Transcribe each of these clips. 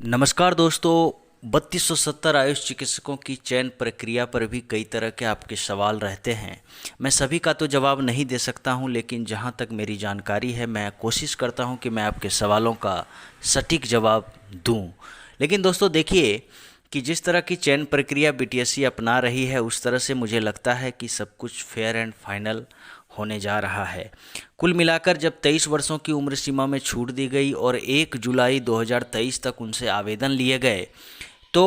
नमस्कार दोस्तों। 3270 आयुष चिकित्सकों की चयन प्रक्रिया पर भी कई तरह के आपके सवाल रहते हैं। मैं सभी का तो जवाब नहीं दे सकता हूं, लेकिन जहां तक मेरी जानकारी है मैं कोशिश करता हूं कि मैं आपके सवालों का सटीक जवाब दूं। लेकिन दोस्तों देखिए कि जिस तरह की चयन प्रक्रिया बीटीएससी अपना रही है उस तरह से मुझे लगता है कि सब कुछ फेयर एंड फाइनल होने जा रहा है। कुल मिलाकर जब 23 वर्षों की उम्र सीमा में छूट दी गई और 1 जुलाई 2023 तक उनसे आवेदन लिए गए तो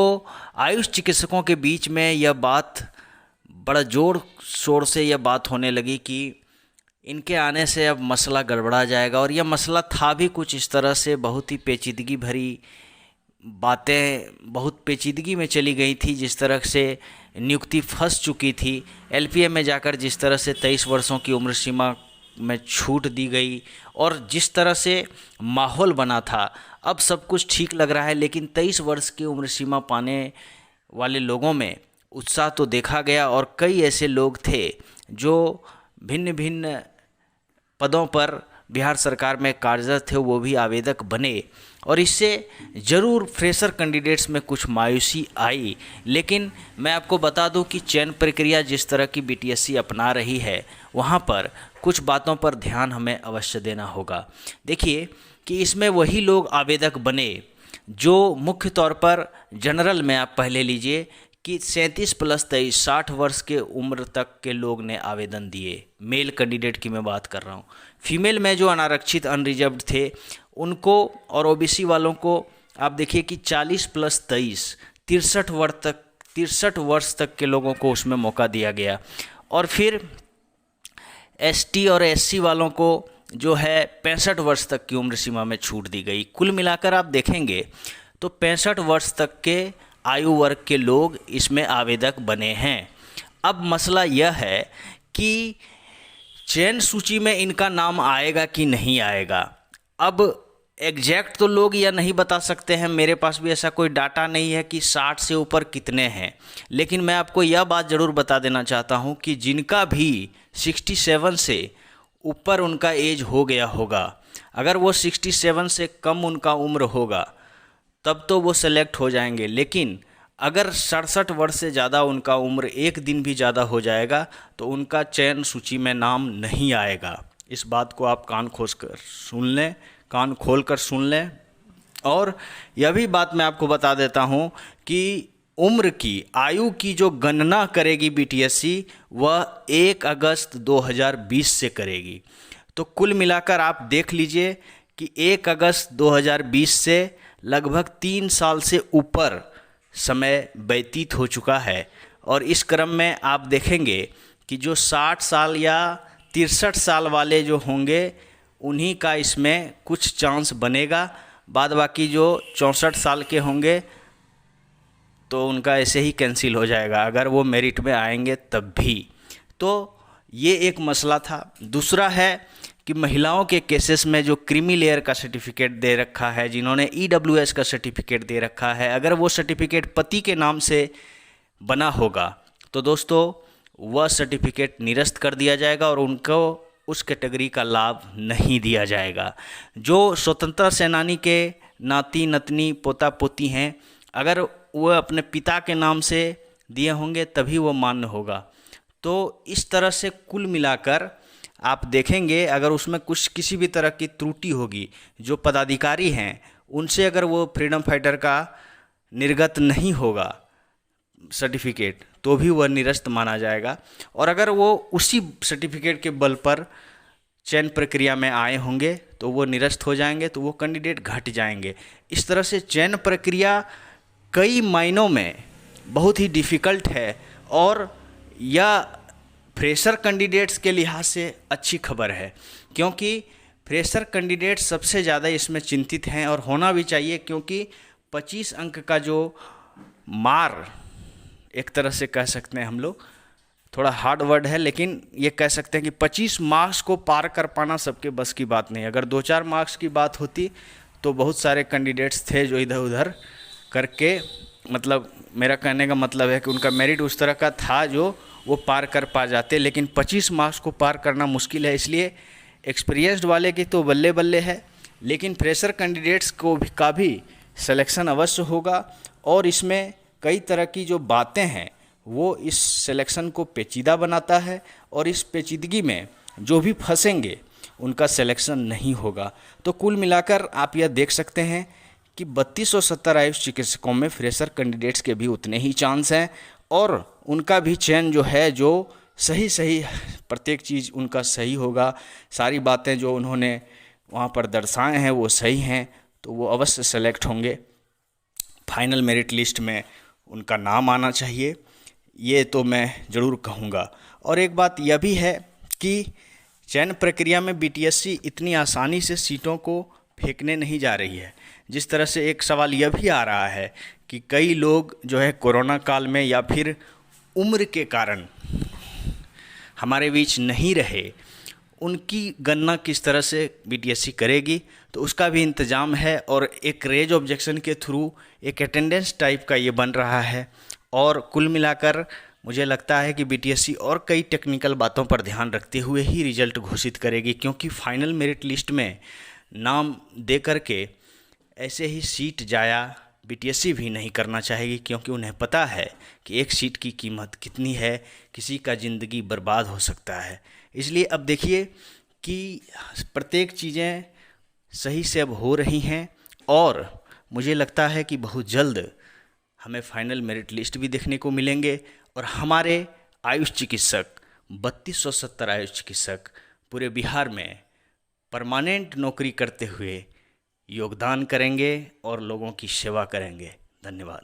आयुष चिकित्सकों के बीच में यह बात बड़ा जोर शोर से यह बात होने लगी कि इनके आने से अब मसला गड़बड़ा जाएगा। और यह मसला था भी कुछ इस तरह से, बहुत ही पेचीदगी भरी बातें बहुत पेचीदगी में चली गई थी। जिस तरह से नियुक्ति फंस चुकी थी, एलपीए में जाकर जिस तरह से 23 वर्षों की उम्र सीमा में छूट दी गई और जिस तरह से माहौल बना था, अब सब कुछ ठीक लग रहा है। लेकिन 23 वर्ष की उम्र सीमा पाने वाले लोगों में उत्साह तो देखा गया और कई ऐसे लोग थे जो भिन्न भिन्न पदों पर बिहार सरकार में कार्यरत थे, वो भी आवेदक बने और इससे ज़रूर फ्रेशर कैंडिडेट्स में कुछ मायूसी आई। लेकिन मैं आपको बता दूं कि चयन प्रक्रिया जिस तरह की बीटीएससी अपना रही है वहाँ पर कुछ बातों पर ध्यान हमें अवश्य देना होगा। देखिए कि इसमें वही लोग आवेदक बने जो मुख्य तौर पर जनरल में आप पहले लीजिए कि 37 प्लस 23 60 वर्ष के उम्र तक के लोग ने आवेदन दिए। मेल कैंडिडेट की मैं बात कर रहा हूँ। फीमेल में जो अनारक्षित अनरिजर्व्ड थे उनको और ओबीसी वालों को आप देखिए कि 40 प्लस 23 63 वर्ष तक के लोगों को उसमें मौका दिया गया। और फिर एसटी और एससी वालों को जो है 65 वर्ष तक की उम्र सीमा में छूट दी गई। कुल मिलाकर आप देखेंगे तो 65 वर्ष तक के आयु वर्ग के लोग इसमें आवेदक बने हैं। अब मसला यह है कि चयन सूची में इनका नाम आएगा कि नहीं आएगा। अब एग्जैक्ट तो लोग यह नहीं बता सकते हैं, मेरे पास भी ऐसा कोई डाटा नहीं है कि 60 से ऊपर कितने हैं। लेकिन मैं आपको यह बात ज़रूर बता देना चाहता हूं कि जिनका भी 67 से ऊपर उनका एज हो गया होगा, अगर वो 67 से कम उनका उम्र होगा तब तो वो सेलेक्ट हो जाएंगे। लेकिन अगर 67 वर्ष से ज़्यादा उनका उम्र एक दिन भी ज़्यादा हो जाएगा तो उनका चयन सूची में नाम नहीं आएगा। इस बात को आप कान खोल कर सुन लें। और यह भी बात मैं आपको बता देता हूँ कि उम्र की आयु की जो गणना करेगी बीटीएससी वह 1 अगस्त 2020 से करेगी। तो कुल मिलाकर आप देख लीजिए कि 1 अगस्त 2020 से लगभग 3 साल से ऊपर समय व्यतीत हो चुका है। और इस क्रम में आप देखेंगे कि जो 60 साल या 63 साल वाले जो होंगे उन्हीं का इसमें कुछ चांस बनेगा। बाद बाकी जो 64 साल के होंगे तो उनका ऐसे ही कैंसिल हो जाएगा, अगर वो मेरिट में आएंगे तब भी। तो ये एक मसला था। दूसरा है कि महिलाओं के केसेस में जो क्रीमी लेयर का सर्टिफिकेट दे रखा है, जिन्होंने ईडब्ल्यूएस का सर्टिफिकेट दे रखा है, अगर वो सर्टिफिकेट पति के नाम से बना होगा तो दोस्तों वह सर्टिफिकेट निरस्त कर दिया जाएगा और उनको उस कैटेगरी का लाभ नहीं दिया जाएगा। जो स्वतंत्रता सेनानी के नाती नतनी पोता पोती हैं, अगर वह अपने पिता के नाम से दिए होंगे तभी वो मान्य होगा। तो इस तरह से कुल मिलाकर आप देखेंगे अगर उसमें कुछ किसी भी तरह की त्रुटि होगी, जो पदाधिकारी हैं उनसे अगर वो फ्रीडम फाइटर का निर्गत नहीं होगा सर्टिफिकेट तो भी वह निरस्त माना जाएगा। और अगर वो उसी सर्टिफिकेट के बल पर चयन प्रक्रिया में आए होंगे तो वो निरस्त हो जाएंगे, तो वो कैंडिडेट घट जाएंगे। इस तरह से चयन प्रक्रिया कई मायनों में बहुत ही डिफ़िकल्ट है और यह फ्रेशर कैंडिडेट्स के लिहाज से अच्छी खबर है, क्योंकि फ्रेशर कैंडिडेट सबसे ज़्यादा इसमें चिंतित हैं और होना भी चाहिए, क्योंकि 25 अंक का जो मार, एक तरह से कह सकते हैं हम लोग, थोड़ा हार्ड वर्ड है लेकिन ये कह सकते हैं कि 25 मार्क्स को पार कर पाना सबके बस की बात नहीं। अगर 2-4 मार्क्स की बात होती तो बहुत सारे कैंडिडेट्स थे जो इधर उधर करके, मतलब मेरा कहने का मतलब है कि उनका मेरिट उस तरह का था जो वो पार कर पा जाते। लेकिन 25 मार्क्स को पार करना मुश्किल है, इसलिए एक्सपीरियंस्ड वाले की तो बल्ले बल्ले है, लेकिन फ्रेशर कैंडिडेट्स को भी सिलेक्शन अवश्य होगा। और इसमें कई तरह की जो बातें हैं वो इस सिलेक्शन को पेचीदा बनाता है, और इस पेचीदगी में जो भी फंसेंगे उनका सिलेक्शन नहीं होगा। तो कुल मिलाकर आप यह देख सकते हैं कि 3270 आयुष चिकित्सकों में फ्रेशर कैंडिडेट्स के भी उतने ही चांस हैं, और उनका भी चयन जो है जो सही सही प्रत्येक चीज़ उनका सही होगा, सारी बातें जो उन्होंने वहाँ पर दर्शाए हैं वो सही हैं, तो वो अवश्य सेलेक्ट होंगे। फाइनल मेरिट लिस्ट में उनका नाम आना चाहिए, ये तो मैं ज़रूर कहूँगा। और एक बात यह भी है कि चयन प्रक्रिया में बीटीएससी इतनी आसानी से सीटों को फेंकने नहीं जा रही है। जिस तरह से एक सवाल यह भी आ रहा है कि कई लोग जो है कोरोना काल में या फिर उम्र के कारण हमारे बीच नहीं रहे, उनकी गणना किस तरह से बीटीएससी करेगी, तो उसका भी इंतज़ाम है। और एक रेज ऑब्जेक्शन के थ्रू एक अटेंडेंस टाइप का ये बन रहा है। और कुल मिलाकर मुझे लगता है कि बीटीएससी और कई टेक्निकल बातों पर ध्यान रखते हुए ही रिजल्ट घोषित करेगी, क्योंकि फाइनल मेरिट लिस्ट में नाम दे करके ऐसे ही सीट जाया बीटीएससी भी नहीं करना चाहेगी, क्योंकि उन्हें पता है कि एक सीट की कीमत कितनी है, किसी का ज़िंदगी बर्बाद हो सकता है। इसलिए अब देखिए कि प्रत्येक चीज़ें सही से अब हो रही हैं, और मुझे लगता है कि बहुत जल्द हमें फाइनल मेरिट लिस्ट भी देखने को मिलेंगे, और हमारे आयुष चिकित्सक 3270 आयुष चिकित्सक पूरे बिहार में परमानेंट नौकरी करते हुए योगदान करेंगे और लोगों की सेवा करेंगे। धन्यवाद।